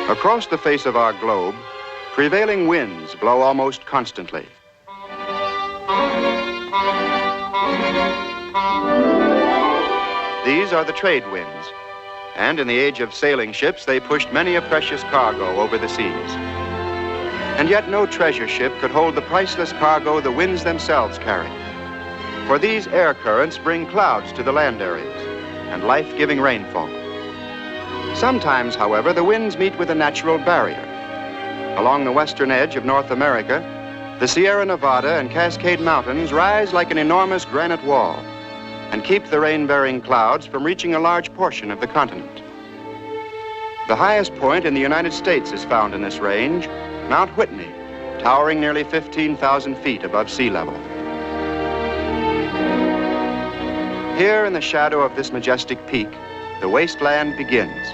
Across the face of our globe, prevailing winds blow almost constantly. These are the trade winds, and in the age of sailing ships, they pushed many a precious cargo over the seas. And yet no treasure ship could hold the priceless cargo the winds themselves carry. For these air currents bring clouds to the land areas and life-giving rainfall. Sometimes, however, the winds meet with a natural barrier. Along the western edge of North America, the Sierra Nevada and Cascade Mountains rise like an enormous granite wall and keep the rain-bearing clouds from reaching a large portion of the continent. The highest point in the United States is found in this range, Mount Whitney, towering nearly 15,000 feet above sea level. Here in the shadow of this majestic peak, the wasteland begins.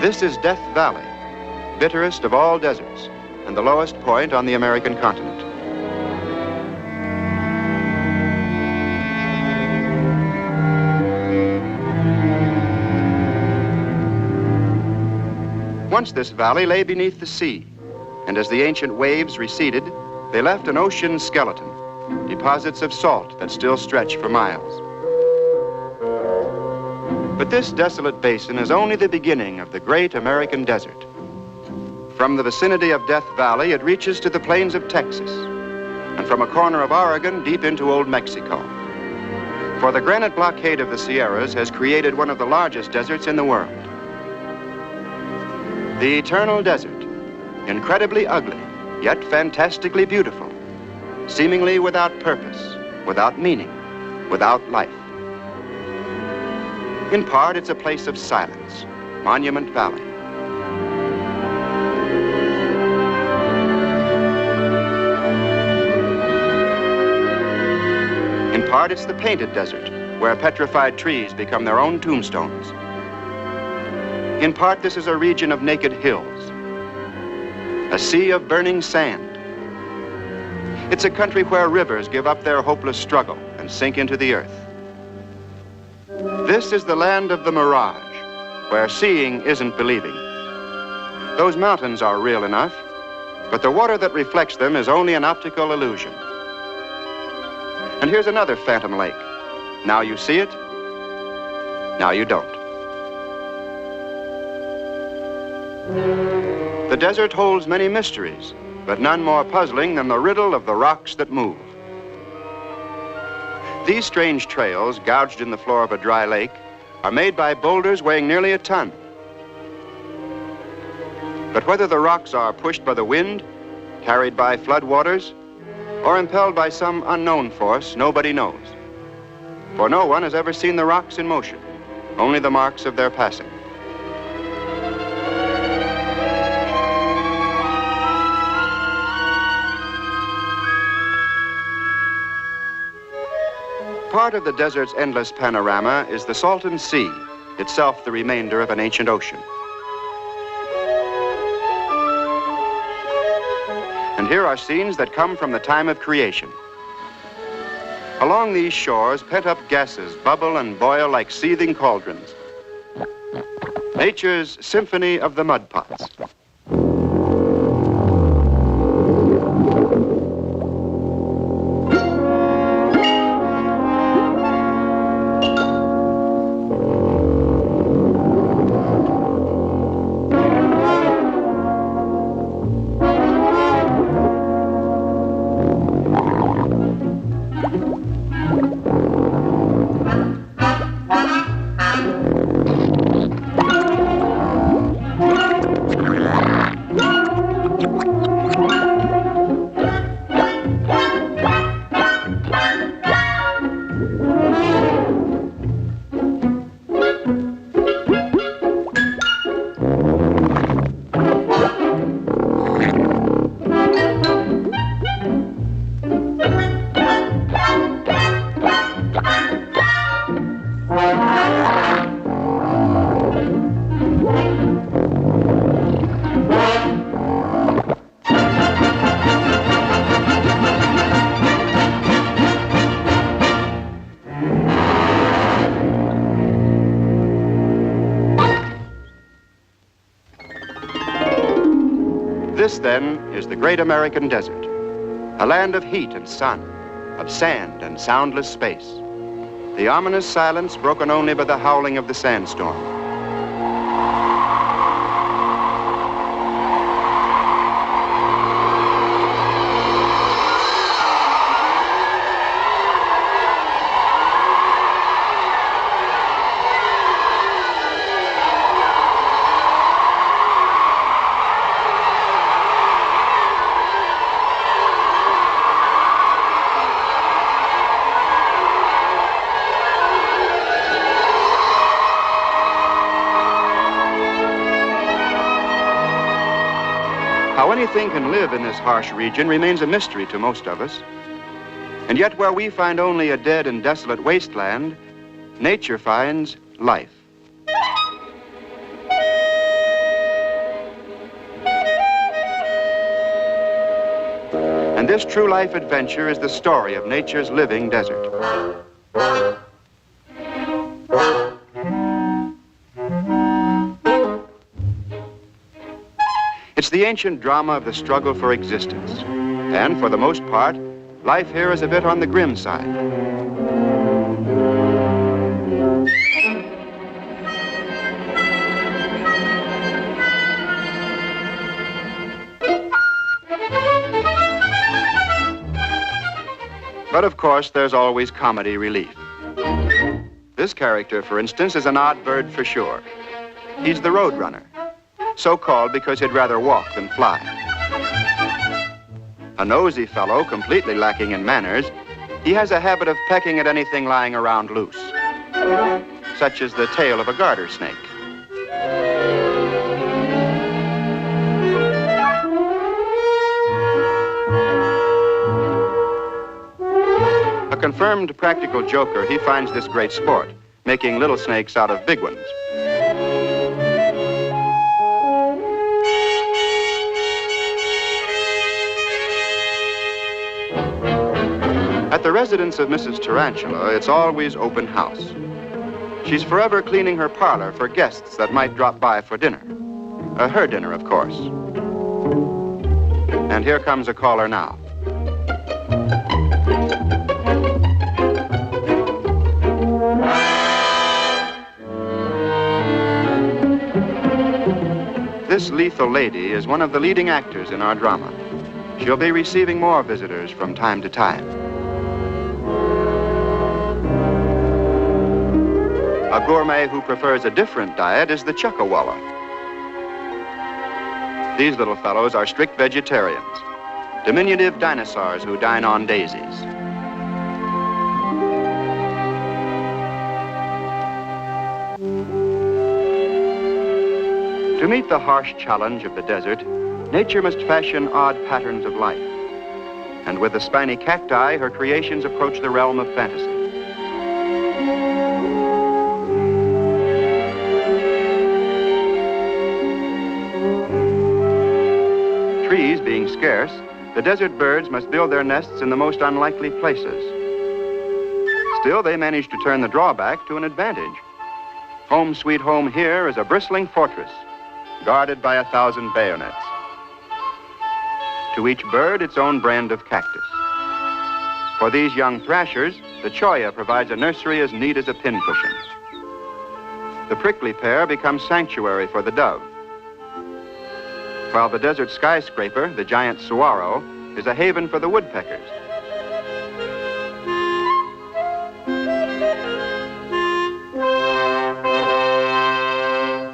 This is Death Valley, bitterest of all deserts, and the lowest point on the American continent. Once this valley lay beneath the sea, and as the ancient waves receded, they left an ocean skeleton, deposits of salt that still stretch for miles. But this desolate basin is only the beginning of the great American desert. From the vicinity of Death Valley, it reaches to the plains of Texas, and from a corner of Oregon deep into Old Mexico. For the granite blockade of the Sierras has created one of the largest deserts in the world. The eternal desert, incredibly ugly, yet fantastically beautiful, seemingly without purpose, without meaning, without life. In part, it's a place of silence, Monument Valley. In part, it's the painted desert, where petrified trees become their own tombstones. In part, this is a region of naked hills, a sea of burning sand. It's a country where rivers give up their hopeless struggle and sink into the earth. This is the land of the mirage, where seeing isn't believing. Those mountains are real enough, but the water that reflects them is only an optical illusion. And here's another phantom lake. Now you see it, now you don't. The desert holds many mysteries, but none more puzzling than the riddle of the rocks that move. These strange trails, gouged in the floor of a dry lake, are made by boulders weighing nearly a ton. But whether the rocks are pushed by the wind, carried by floodwaters, or impelled by some unknown force, nobody knows. For no one has ever seen the rocks in motion, only the marks of their passing. Part of the desert's endless panorama is the Salton Sea, itself the remainder of an ancient ocean. And here are scenes that come from the time of creation. Along these shores, pent-up gases bubble and boil like seething cauldrons. Nature's symphony of the mud pots. This, then, is the great American desert, a land of heat and sun, of sand and soundless space. The ominous silence broken only by the howling of the sandstorm. How anything can live in this harsh region remains a mystery to most of us. And yet where we find only a dead and desolate wasteland, nature finds life. And this true life adventure is the story of nature's living desert. It's the ancient drama of the struggle for existence. And for the most part, life here is a bit on the grim side. But of course, there's always comedy relief. This character, for instance, is an odd bird for sure. He's the roadrunner. So called because he'd rather walk than fly. A nosy fellow, completely lacking in manners, he has a habit of pecking at anything lying around loose, such as the tail of a garter snake. A confirmed practical joker, he finds this great sport, making little snakes out of big ones. At the residence of Mrs. Tarantula, it's always open house. She's forever cleaning her parlor for guests that might drop by for dinner. Her dinner, of course. And here comes a caller now. This lethal lady is one of the leading actors in our drama. She'll be receiving more visitors from time to time. A gourmet who prefers a different diet is the Chuckawalla. These little fellows are strict vegetarians, diminutive dinosaurs who dine on daisies. To meet the harsh challenge of the desert, nature must fashion odd patterns of life. And with the spiny cacti, her creations approach the realm of fantasy. Trees being scarce, the desert birds must build their nests in the most unlikely places. Still, they manage to turn the drawback to an advantage. Home sweet home here is a bristling fortress, guarded by 1,000 bayonets. To each bird, its own brand of cactus. For these young thrashers, the cholla provides a nursery as neat as a pincushion. The prickly pear becomes sanctuary for the dove, while the desert skyscraper, the giant saguaro, is a haven for the woodpeckers.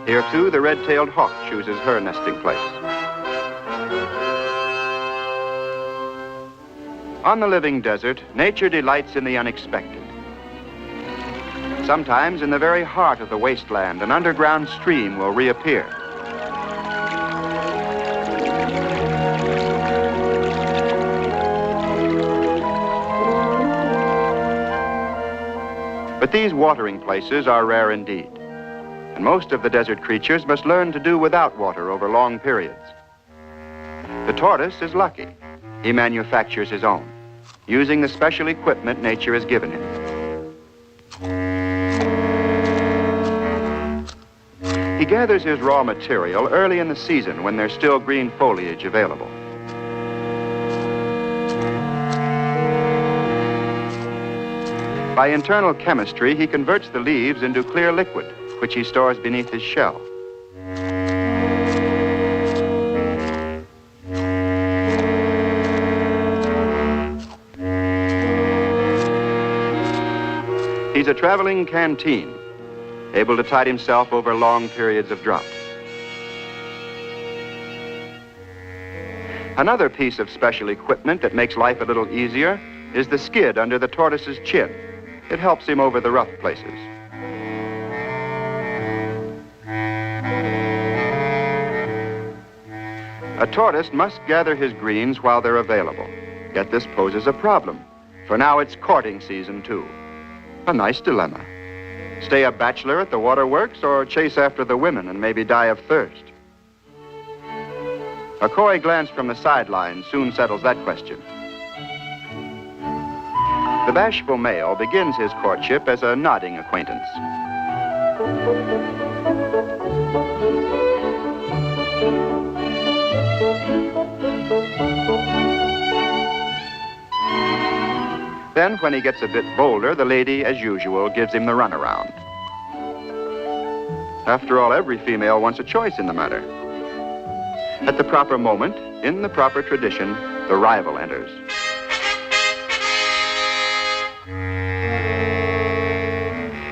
Here, too, the red-tailed hawk chooses her nesting place. On the living desert, nature delights in the unexpected. Sometimes, in the very heart of the wasteland, an underground stream will reappear. But these watering places are rare indeed, and most of the desert creatures must learn to do without water over long periods. The tortoise is lucky. He manufactures his own, using the special equipment nature has given him. He gathers his raw material early in the season when there's still green foliage available. By internal chemistry, he converts the leaves into clear liquid, which he stores beneath his shell. He's a traveling canteen, able to tide himself over long periods of drought. Another piece of special equipment that makes life a little easier is the skid under the tortoise's chin. It helps him over the rough places. A tortoise must gather his greens while they're available. Yet this poses a problem, for now it's courting season too. A nice dilemma. Stay a bachelor at the waterworks or chase after the women and maybe die of thirst? A coy glance from the sidelines soon settles that question. The bashful male begins his courtship as a nodding acquaintance. Then, when he gets a bit bolder, the lady, as usual, gives him the runaround. After all, every female wants a choice in the matter. At the proper moment, in the proper tradition, the rival enters.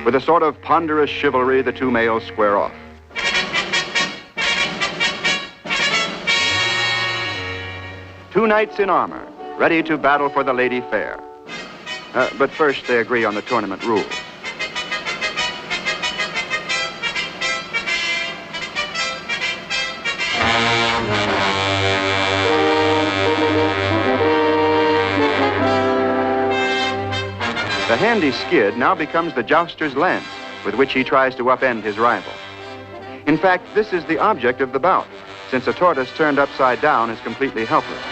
With a sort of ponderous chivalry, the two males square off. Two knights in armor, ready to battle for the lady fair. But first, they agree on the tournament rules. The handy skid now becomes the jouster's lance, with which he tries to upend his rival. In fact, this is the object of the bout, since a tortoise turned upside down is completely helpless.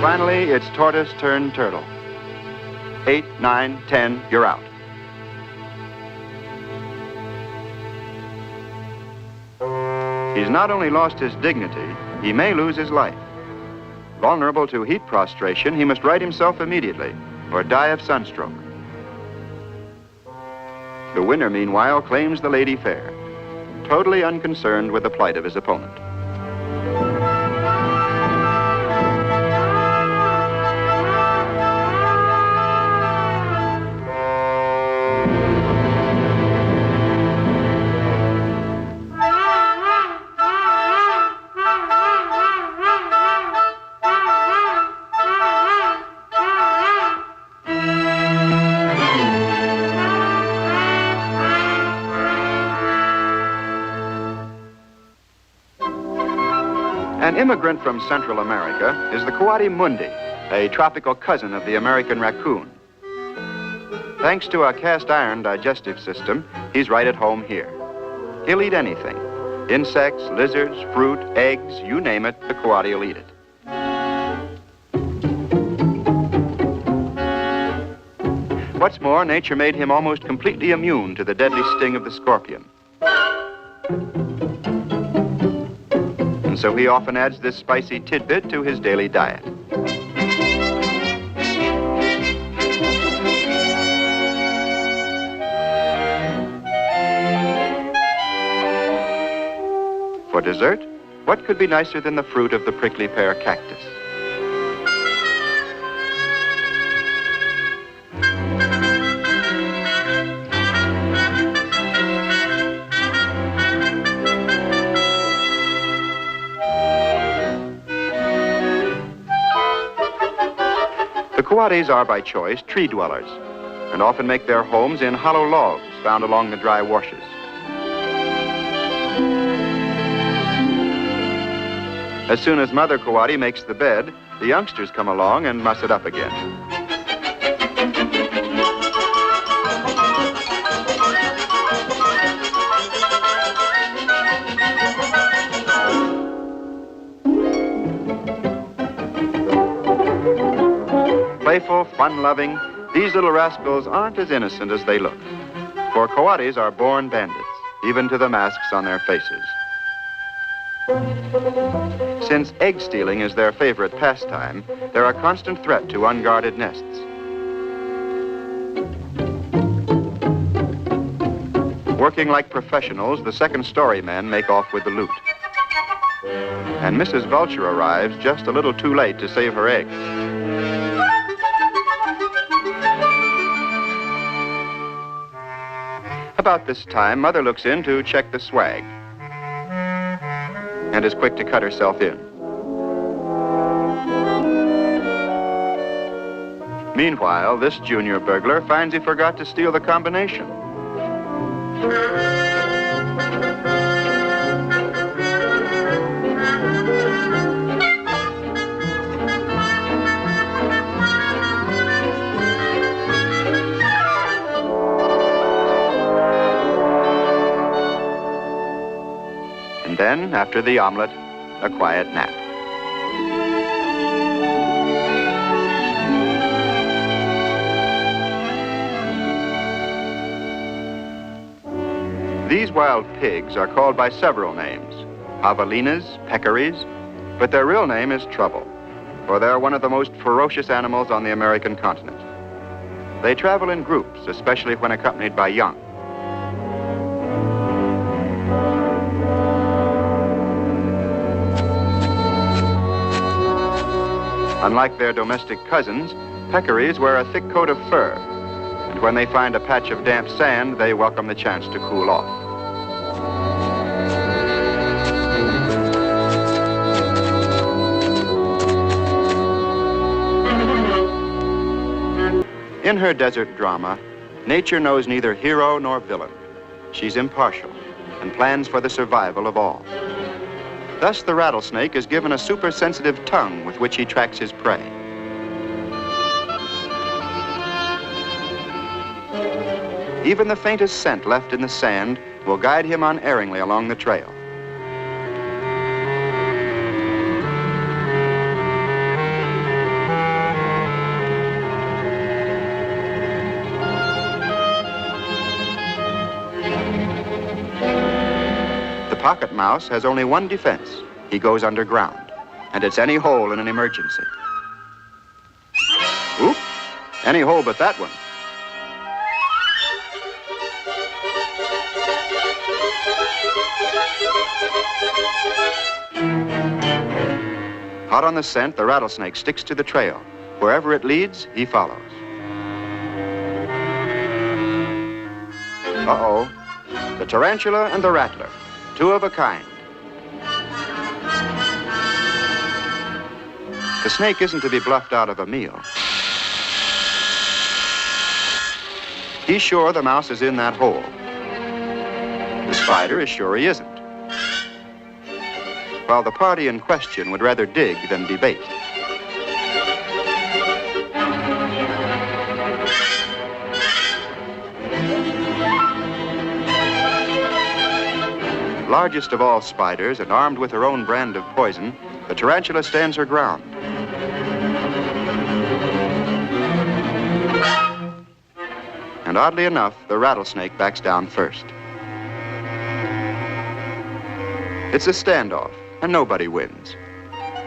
Finally, it's tortoise turned turtle. 8, 9, 10, you're out. He's not only lost his dignity, he may lose his life. Vulnerable to heat prostration, he must right himself immediately or die of sunstroke. The winner, meanwhile, claims the lady fair, totally unconcerned with the plight of his opponent. An immigrant from Central America is the coati mundi, a tropical cousin of the American raccoon. Thanks to a cast-iron digestive system, he's right at home here. He'll eat anything. Insects, lizards, fruit, eggs, you name it, the coati will eat it. What's more, nature made him almost completely immune to the deadly sting of the scorpion. And so he often adds this spicy tidbit to his daily diet. dessert, what could be nicer than the fruit of the prickly pear cactus? The coatis are by choice tree dwellers and often make their homes in hollow logs found along the dry washes. As soon as Mother Coati makes the bed, the youngsters come along and muss it up again. Playful, fun-loving, these little rascals aren't as innocent as they look. For coatis are born bandits, even to the masks on their faces. Since egg stealing is their favorite pastime, they're a constant threat to unguarded nests. Working like professionals, the second-story men make off with the loot. And Mrs. Vulture arrives just a little too late to save her eggs. About this time, Mother looks in to check the swag and is quick to cut herself in. Meanwhile, this junior burglar finds he forgot to steal the combination. And then, after the omelet, a quiet nap. These wild pigs are called by several names: javelinas, peccaries, but their real name is trouble, for they're one of the most ferocious animals on the American continent. They travel in groups, especially when accompanied by young. Unlike their domestic cousins, peccaries wear a thick coat of fur, and when they find a patch of damp sand, they welcome the chance to cool off. In her desert drama, nature knows neither hero nor villain. She's impartial and plans for the survival of all. Thus, the rattlesnake is given a super-sensitive tongue with which he tracks his prey. Even the faintest scent left in the sand will guide him unerringly along the trail. The pocket mouse has only one defense. He goes underground, and it's any hole in an emergency. Oop, any hole but that one. Hot on the scent, the rattlesnake sticks to the trail. Wherever it leads, he follows. Uh-oh, the tarantula and the rattler. Two of a kind. The snake isn't to be bluffed out of a meal. He's sure the mouse is in that hole. The spider is sure he isn't. While the party in question would rather dig than debate. Largest of all spiders and armed with her own brand of poison, the tarantula stands her ground. And oddly enough, the rattlesnake backs down first. It's a standoff, and nobody wins.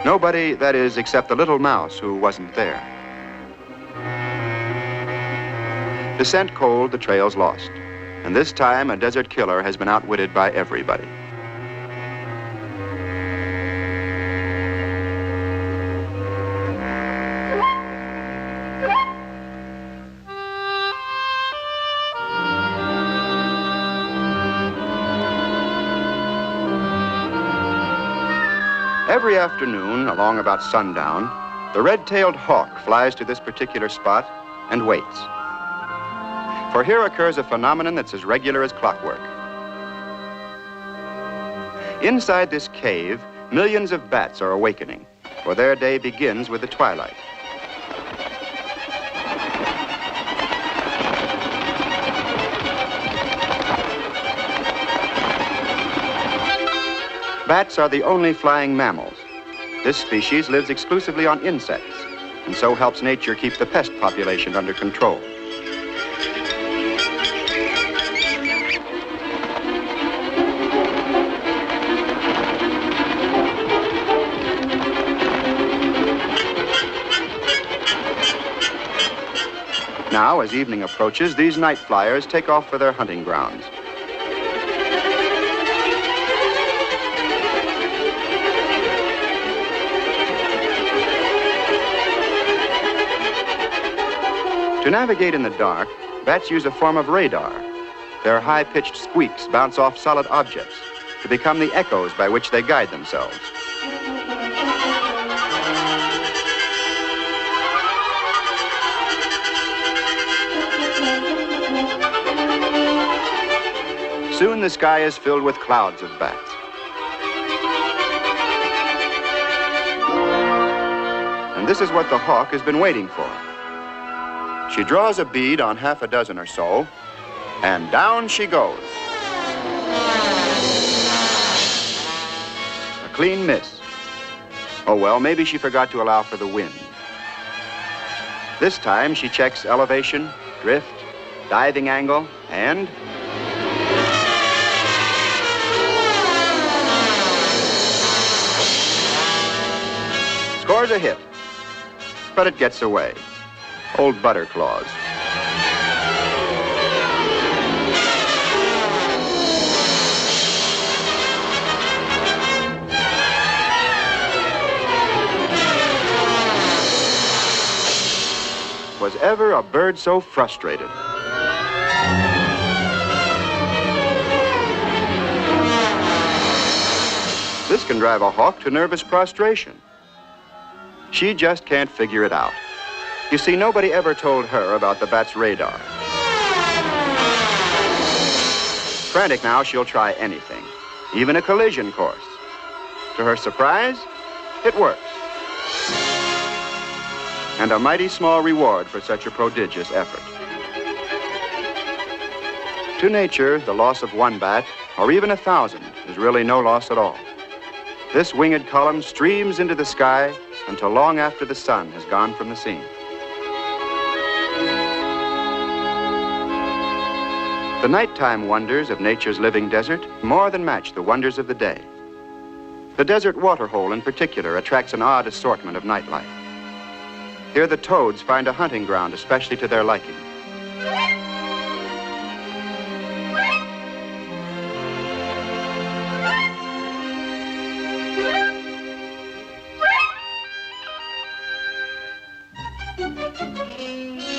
Nobody, that is, except the little mouse who wasn't there. The scent cold, the trail's lost. And this time, a desert killer has been outwitted by everybody. Every afternoon, along about sundown, the red-tailed hawk flies to this particular spot and waits. For here occurs a phenomenon that's as regular as clockwork. Inside this cave, millions of bats are awakening, for their day begins with the twilight. Bats are the only flying mammals. This species lives exclusively on insects, and so helps nature keep the pest population under control. Now, as evening approaches, these night flyers take off for their hunting grounds. To navigate in the dark, bats use a form of radar. Their high-pitched squeaks bounce off solid objects to become the echoes by which they guide themselves. Soon the sky is filled with clouds of bats. And this is what the hawk has been waiting for. She draws a bead on half a dozen or so, and down she goes. A clean miss. Oh well, maybe she forgot to allow for the wind. This time she checks elevation, drift, diving angle, and scores a hit, but it gets away. Old Butterclaws. Was ever a bird so frustrated? This can drive a hawk to nervous prostration. She just can't figure it out. You see, nobody ever told her about the bat's radar. Frantic now, she'll try anything, even a collision course. To her surprise, it works. And a mighty small reward for such a prodigious effort. To nature, the loss of one bat, or even 1,000, is really no loss at all. This winged column streams into the sky until long after the sun has gone from the scene. The nighttime wonders of nature's living desert more than match the wonders of the day. The desert waterhole in particular attracts an odd assortment of nightlife. Here the toads find a hunting ground especially to their liking.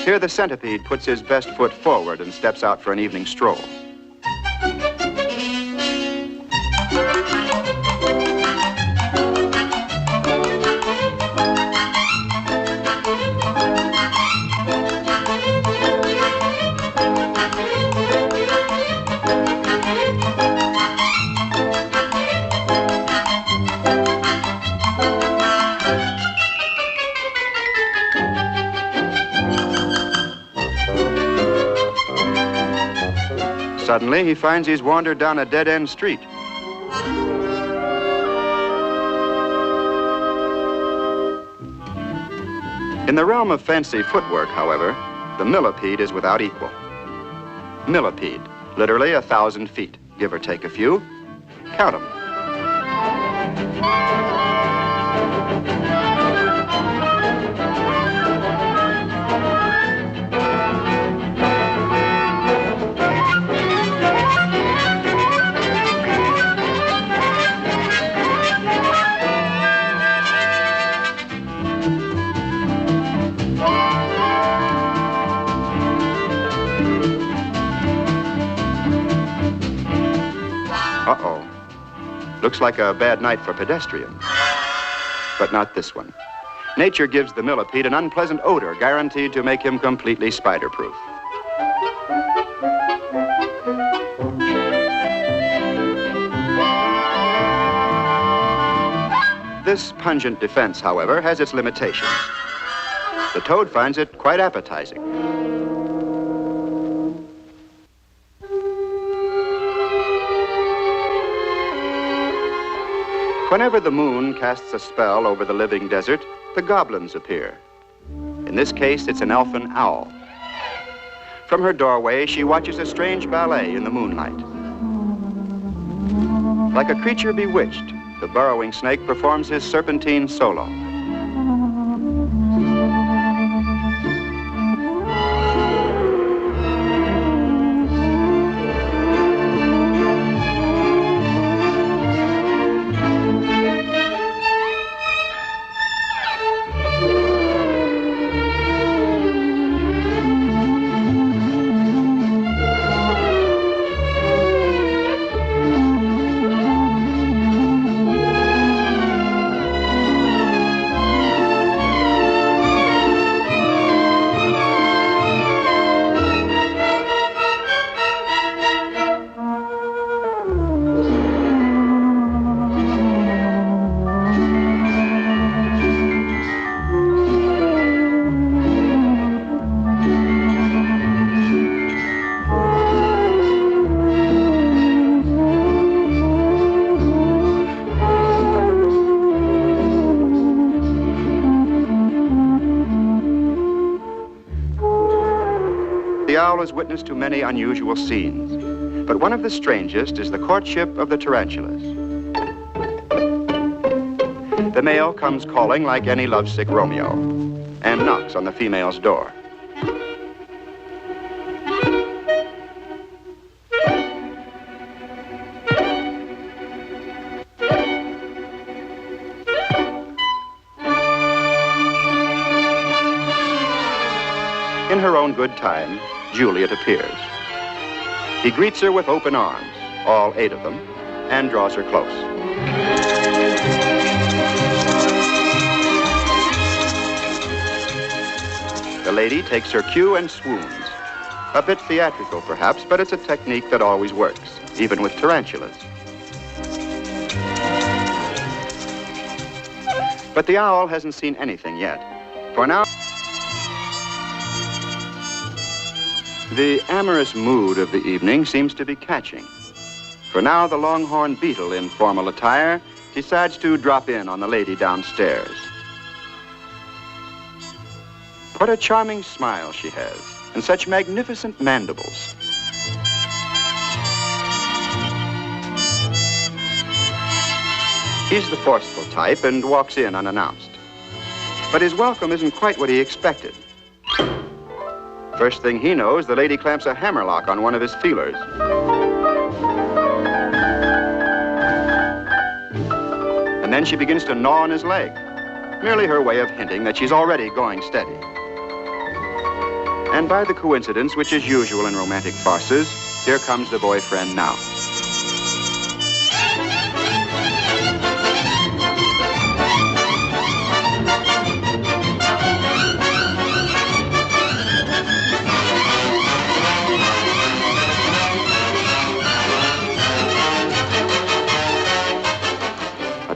Here the centipede puts his best foot forward and steps out for an evening stroll. Suddenly, he finds he's wandered down a dead-end street. In the realm of fancy footwork, however, the millipede is without equal. Millipede, literally 1,000 feet, give or take a few. Count 'em. Uh-oh. Looks like a bad night for pedestrians. But not this one. Nature gives the millipede an unpleasant odor guaranteed to make him completely spider-proof. This pungent defense, however, has its limitations. The toad finds it quite appetizing. Whenever the moon casts a spell over the living desert, the goblins appear. In this case, it's an elfin owl. From her doorway, she watches a strange ballet in the moonlight. Like a creature bewitched, the burrowing snake performs his serpentine solo. The owl is witness to many unusual scenes, but one of the strangest is the courtship of the tarantulas. The male comes calling like any lovesick Romeo and knocks on the female's door. In her own good time, Juliet appears. He greets her with open arms, all 8 of them, and draws her close. The lady takes her cue and swoons. A bit theatrical, perhaps, but it's a technique that always works, even with tarantulas. But the owl hasn't seen anything yet. For now, the amorous mood of the evening seems to be catching. For now, the longhorn beetle in formal attire decides to drop in on the lady downstairs. What a charming smile she has, and such magnificent mandibles. He's the forceful type and walks in unannounced. But his welcome isn't quite what he expected. First thing he knows, the lady clamps a hammerlock on one of his feelers. And then she begins to gnaw on his leg, merely her way of hinting that she's already going steady. And by the coincidence which is usual in romantic farces, here comes the boyfriend now.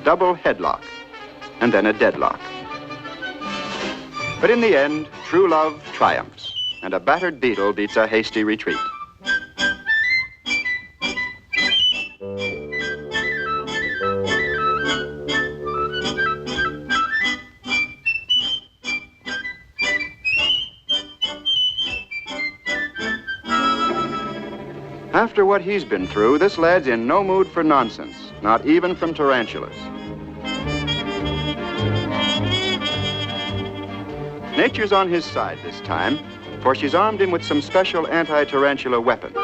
Double headlock, and then a deadlock. But in the end, true love triumphs, and a battered beetle beats a hasty retreat. After what he's been through, this lad's in no mood for nonsense, not even from tarantulas. Nature's on his side this time, for she's armed him with some special anti-tarantula weapons.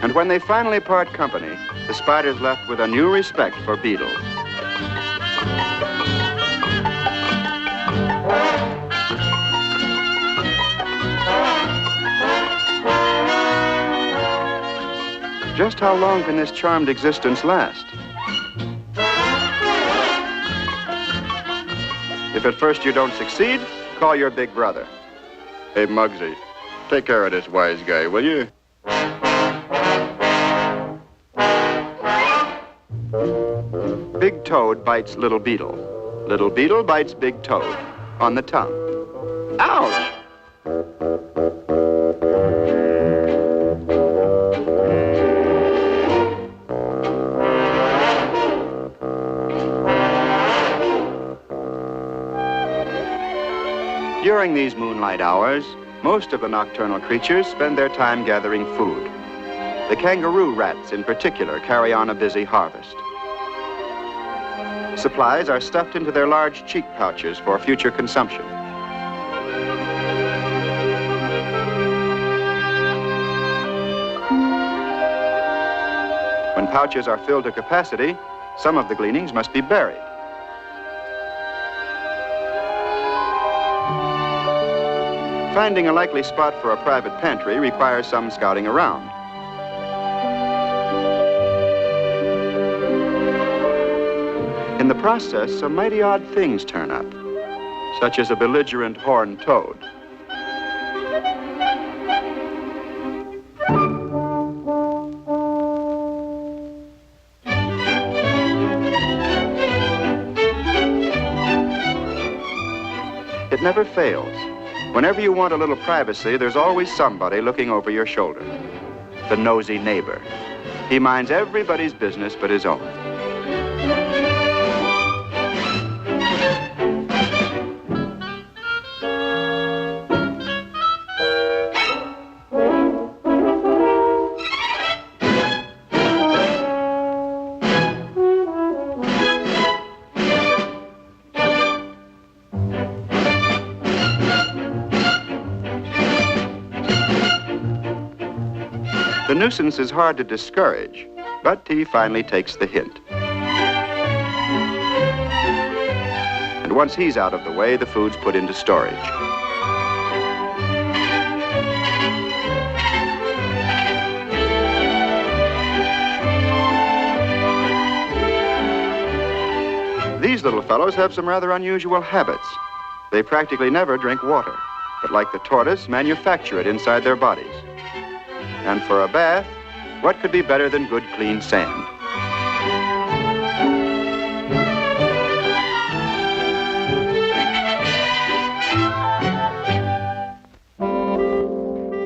And when they finally part company, the spider's left with a new respect for beetles. Just how long can this charmed existence last? If at first you don't succeed, call your big brother. Hey, Muggsy, take care of this wise guy, will you? Big toad bites little beetle. Little beetle bites big toad on the tongue. Ouch! During these moonlight hours, most of the nocturnal creatures spend their time gathering food. The kangaroo rats, in particular, carry on a busy harvest. Supplies are stuffed into their large cheek pouches for future consumption. When pouches are filled to capacity, some of the gleanings must be buried. Finding a likely spot for a private pantry requires some scouting around. In the process, some mighty odd things turn up, such as a belligerent horned toad. It never fails. Whenever you want a little privacy, there's always somebody looking over your shoulder. The nosy neighbor. He minds everybody's business but his own. The nuisance is hard to discourage, but he finally takes the hint. And once he's out of the way, the food's put into storage. These little fellows have some rather unusual habits. They practically never drink water, but like the tortoise, manufacture it inside their bodies. And for a bath, what could be better than good, clean sand?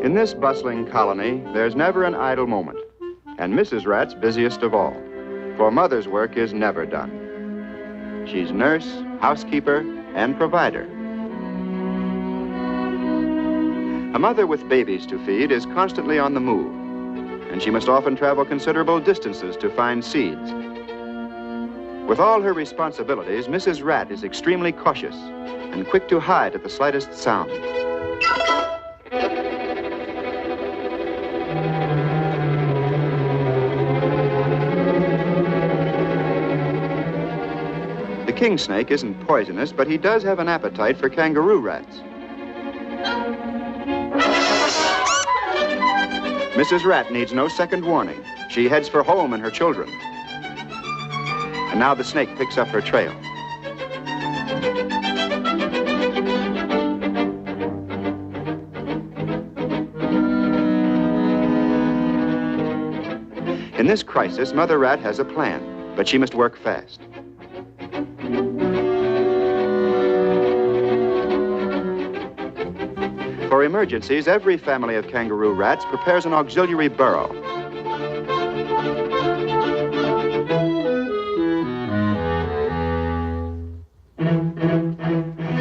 In this bustling colony, there's never an idle moment, and Mrs. Rat's busiest of all, for Mother's work is never done. She's nurse, housekeeper, and provider. A mother with babies to feed is constantly on the move, and she must often travel considerable distances to find seeds. With all her responsibilities, Mrs. Rat is extremely cautious and quick to hide at the slightest sound. The king snake isn't poisonous, but he does have an appetite for kangaroo rats. Mrs. Rat needs no second warning. She heads for home and her children. And now the snake picks up her trail. In this crisis, Mother Rat has a plan, but she must work fast. For emergencies, every family of kangaroo rats prepares an auxiliary burrow.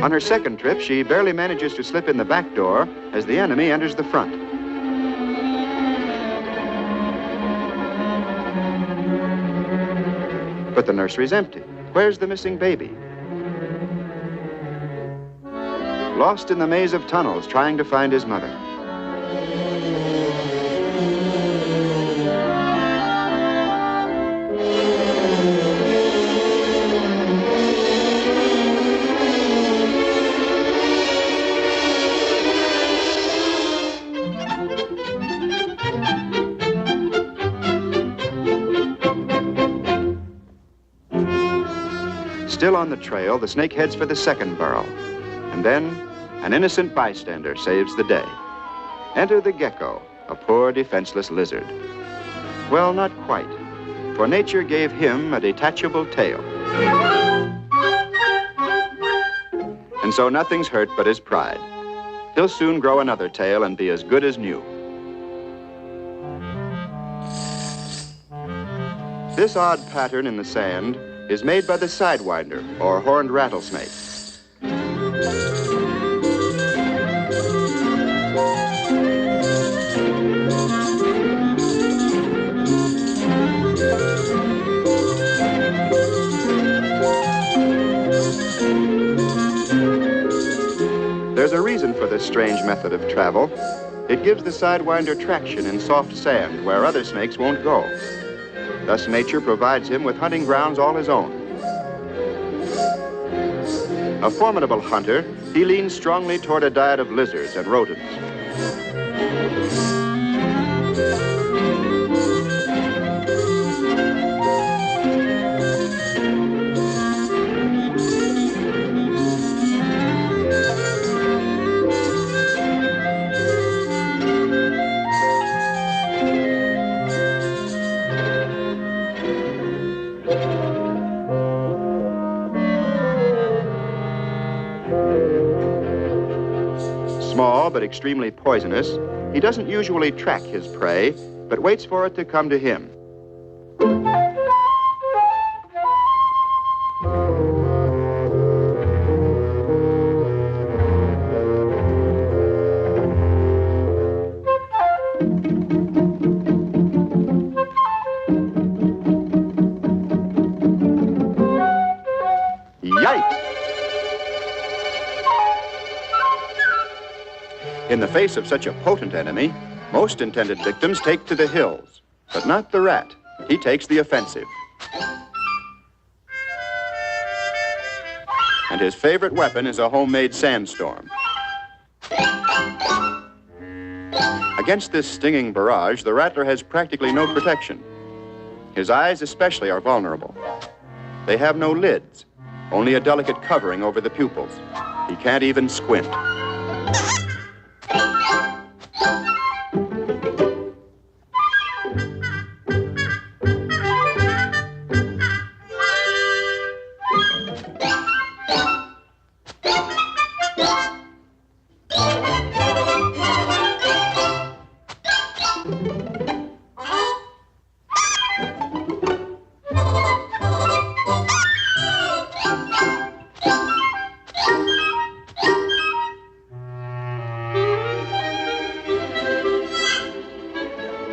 On her second trip, she barely manages to slip in the back door as the enemy enters the front. But the nursery's empty. Where's the missing baby? Lost in the maze of tunnels, trying to find his mother. Still on the trail, the snake heads for the second burrow. And then, an innocent bystander saves the day. Enter the gecko, a poor defenseless lizard. Well, not quite, for nature gave him a detachable tail. And so nothing's hurt but his pride. He'll soon grow another tail and be as good as new. This odd pattern in the sand is made by the sidewinder, or horned rattlesnake. There's a reason for this strange method of travel. It gives the sidewinder traction in soft sand where other snakes won't go. Thus, nature provides him with hunting grounds all his own. A formidable hunter, he leans strongly toward a diet of lizards and rodents. Small but extremely poisonous, he doesn't usually track his prey, but waits for it to come to him. Yikes! In the face of such a potent enemy, most intended victims take to the hills, but not the rat. He takes the offensive. And his favorite weapon is a homemade sandstorm. Against this stinging barrage, the rattler has practically no protection. His eyes especially are vulnerable. They have no lids, only a delicate covering over the pupils. He can't even squint.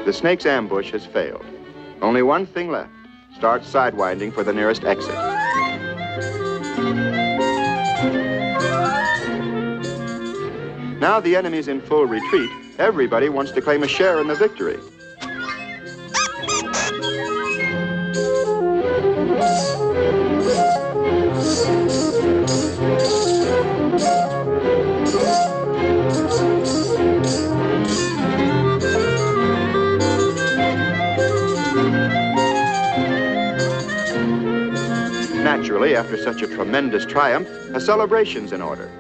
The snake's ambush has failed. Only one thing left. Start sidewinding for the nearest exit. Now the enemy's in full retreat, everybody wants to claim a share in the victory. Naturally, after such a tremendous triumph, a celebration's in order.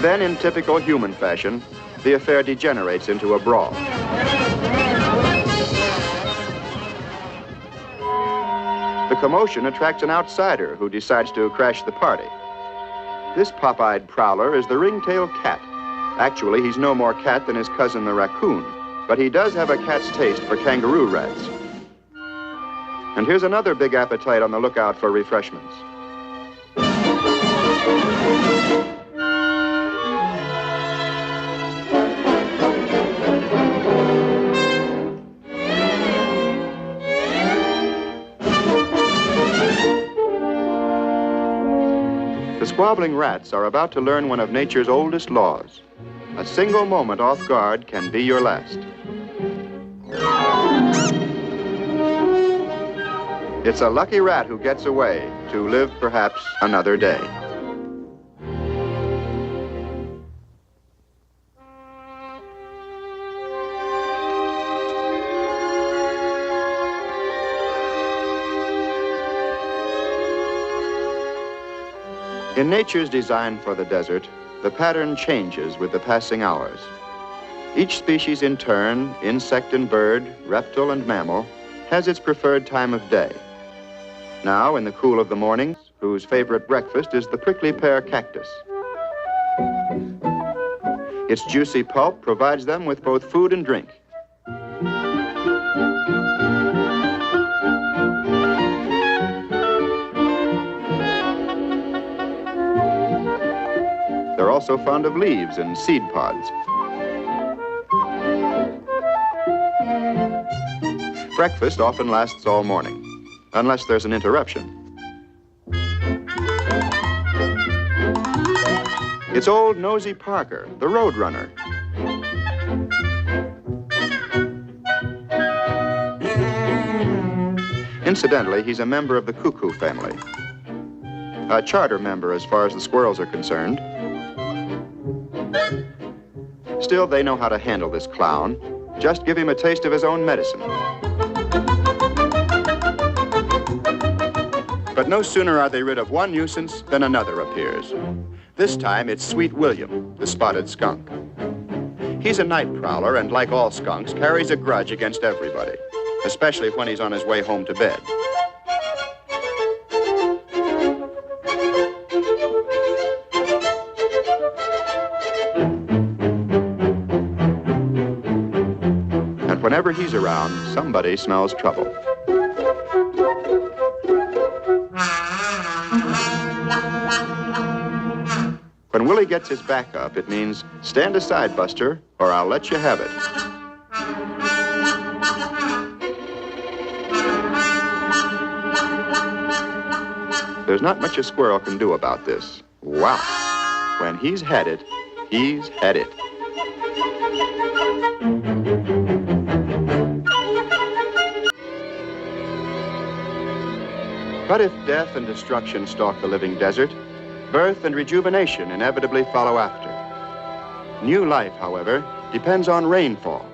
Then, in typical human fashion, the affair degenerates into a brawl. The commotion attracts an outsider who decides to crash the party. This pop-eyed prowler is the ringtail cat. Actually, he's no more cat than his cousin the raccoon, but he does have a cat's taste for kangaroo rats. And here's another big appetite on the lookout for refreshments. squabbling rats are about to learn one of nature's oldest laws. A single moment off guard can be your last. It's a lucky rat who gets away to live perhaps another day. In nature's design for the desert, the pattern changes with the passing hours. Each species in turn, insect and bird, reptile and mammal, has its preferred time of day. Now, in the cool of the mornings, whose favorite breakfast is the prickly pear cactus. Its juicy pulp provides them with both food and drink. They're also fond of leaves and seed pods. Breakfast often lasts all morning, unless there's an interruption. It's old Nosy Parker, the roadrunner. Incidentally, he's a member of the cuckoo family. A charter member as far as the squirrels are concerned. Still, they know how to handle this clown. Just give him a taste of his own medicine. But no sooner are they rid of one nuisance than another appears. This time, it's Sweet William, the spotted skunk. He's a night prowler and, like all skunks, carries a grudge against everybody, especially when he's on his way home to bed. And whenever he's around, somebody smells trouble. When Willie gets his back up, it means, stand aside, Buster, or I'll let you have it. There's not much a squirrel can do about this. Wow. When he's had it, he's had it. But if death and destruction stalk the living desert, birth and rejuvenation inevitably follow after. New life, however, depends on rainfall,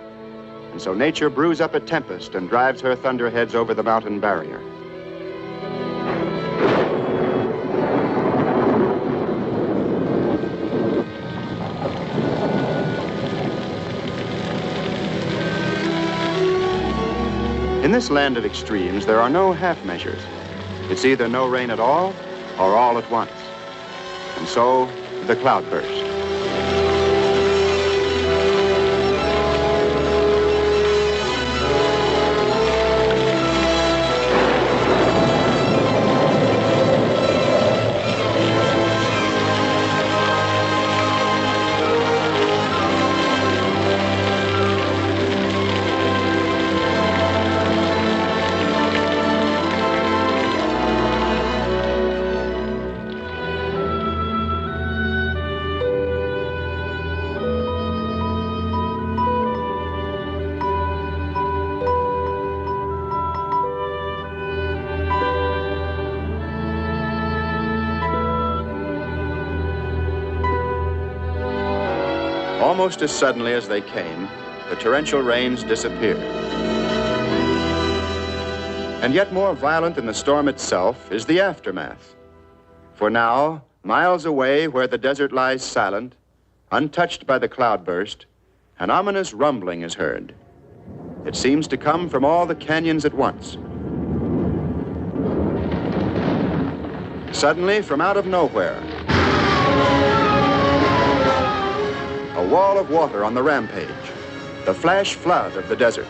and so nature brews up a tempest and drives her thunderheads over the mountain barrier. In this land of extremes, there are no half measures. It's either no rain at all or all at once. And so, the cloudburst. Almost as suddenly as they came, the torrential rains disappeared. And yet more violent than the storm itself is the aftermath. For now, miles away where the desert lies silent, untouched by the cloudburst, an ominous rumbling is heard. It seems to come from all the canyons at once. Suddenly, from out of nowhere, a wall of water on the rampage, the flash flood of the desert.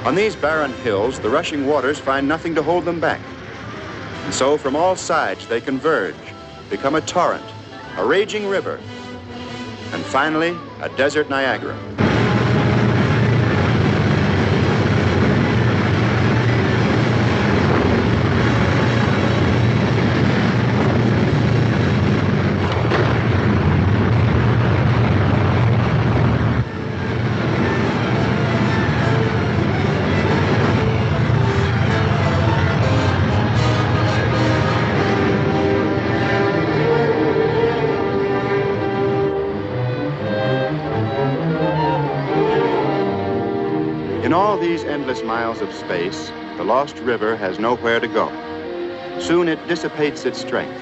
On these barren hills, the rushing waters find nothing to hold them back. And so from all sides they converge, become a torrent, a raging river, and finally, a desert Niagara. In all these endless miles of space, the lost river has nowhere to go. Soon it dissipates its strength.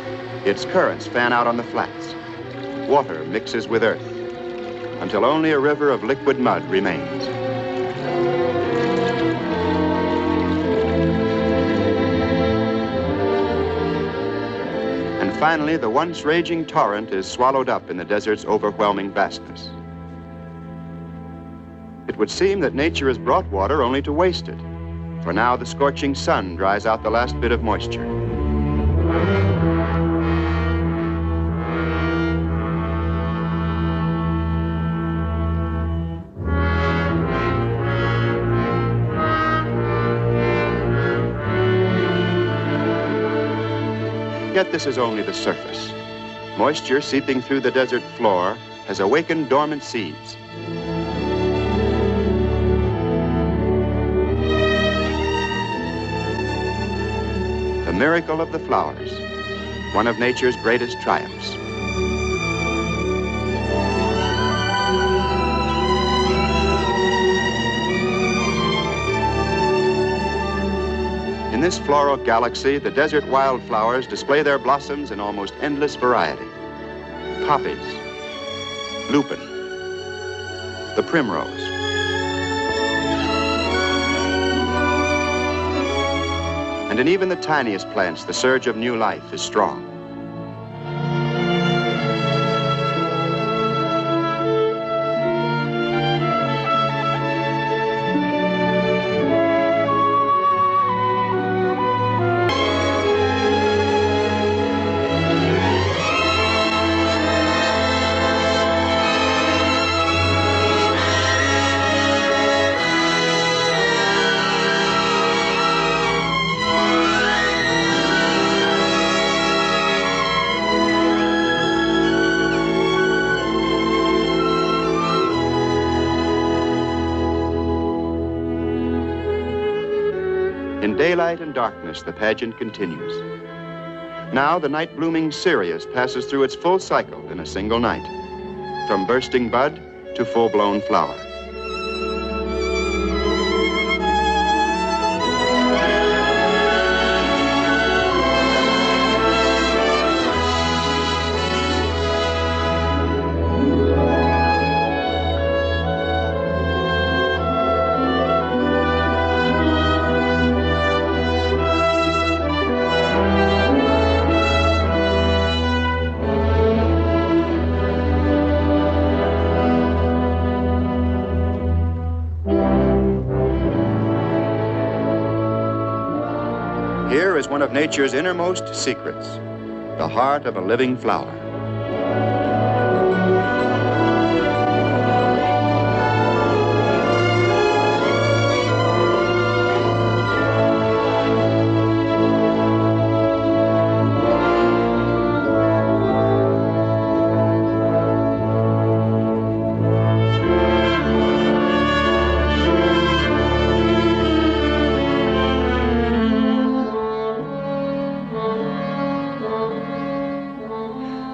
Its currents fan out on the flats. Water mixes with earth, until only a river of liquid mud remains. And finally, the once raging torrent is swallowed up in the desert's overwhelming vastness. It would seem that nature has brought water only to waste it, for now the scorching sun dries out the last bit of moisture. Yet this is only the surface. Moisture seeping through the desert floor has awakened dormant seeds. The miracle of the flowers, one of nature's greatest triumphs. In this floral galaxy, the desert wildflowers display their blossoms in almost endless variety. Poppies, lupin, the primrose, and in even the tiniest plants, the surge of new life is strong. In daylight and darkness, the pageant continues. Now, the night-blooming cereus passes through its full cycle in a single night, from bursting bud to full-blown flower. Here is one of nature's innermost secrets, the heart of a living flower.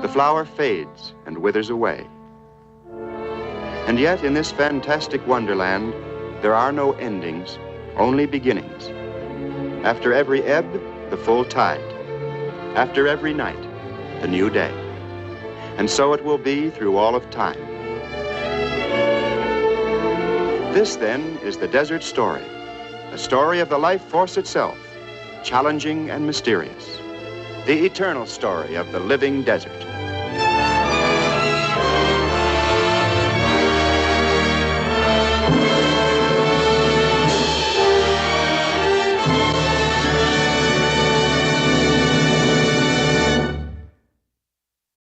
The flower fades and withers away. And yet, in this fantastic wonderland, there are no endings, only beginnings. After every ebb, the full tide. After every night, the new day. And so it will be through all of time. This, then, is the desert story, a story of the life force itself, challenging and mysterious. The eternal story of the living desert.